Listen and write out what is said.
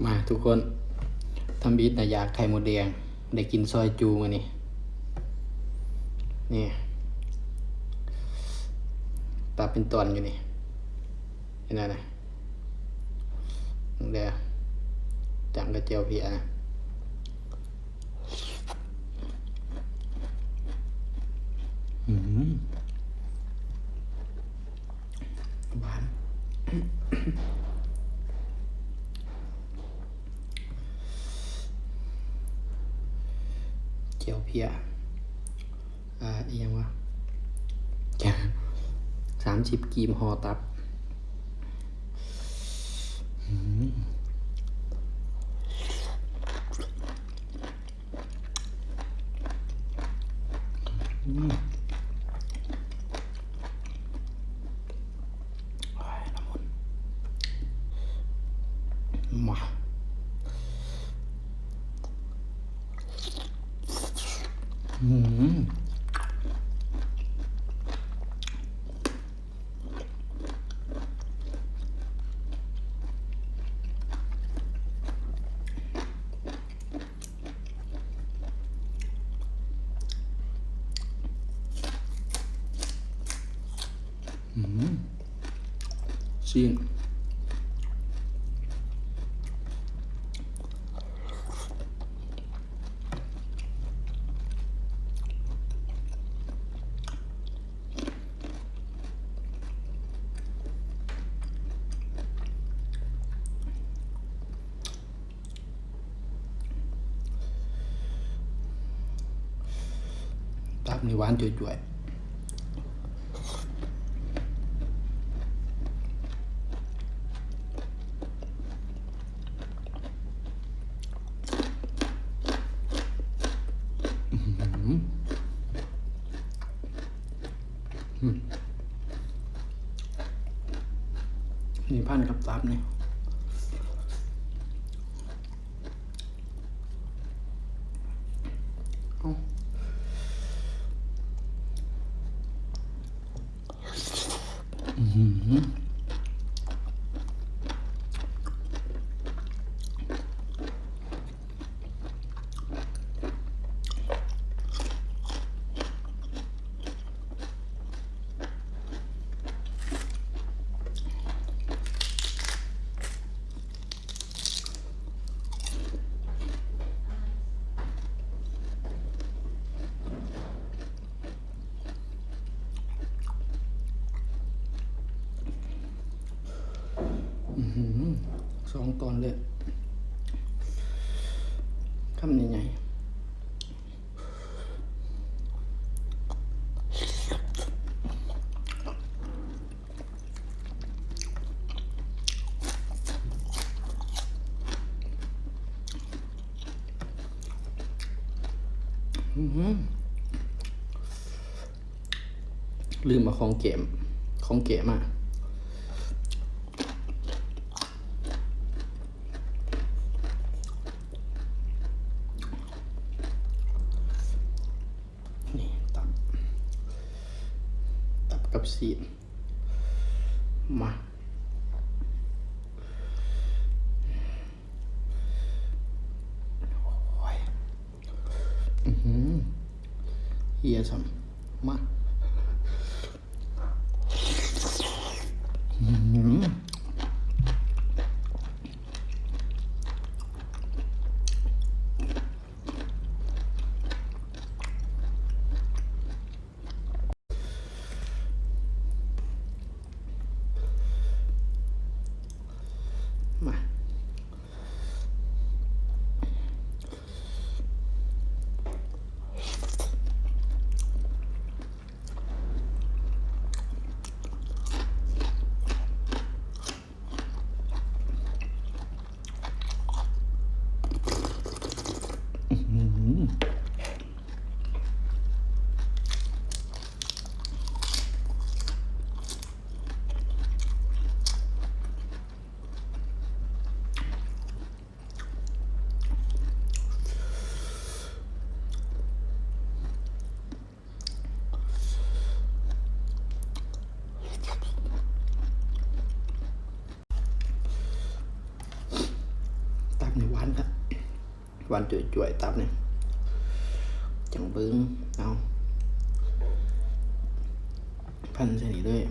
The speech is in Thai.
มาทุกคนทำบีทนะอยากไข่มดแดงได้กินซอยจูมานี่ตับเป็นตอนอยู่นี่เห็นไหมนะเดี๋ยวจังกระเจียวเพียนะหวานเจียวเพียอีกยังวะ30 กีมห่อตับมาซีนตับนี่หวานจ่วยนี่พันกับตับเนี่ย2 ตอนเลยคำใหญ่ลืมมาของเกมอ่ะนี่ตับกับซีนมาเฮียสัมมา บในหวานครับหวานจ่วยๆตับเนี่ยจังเบิ้งเอาพันใส่นี่ด้วย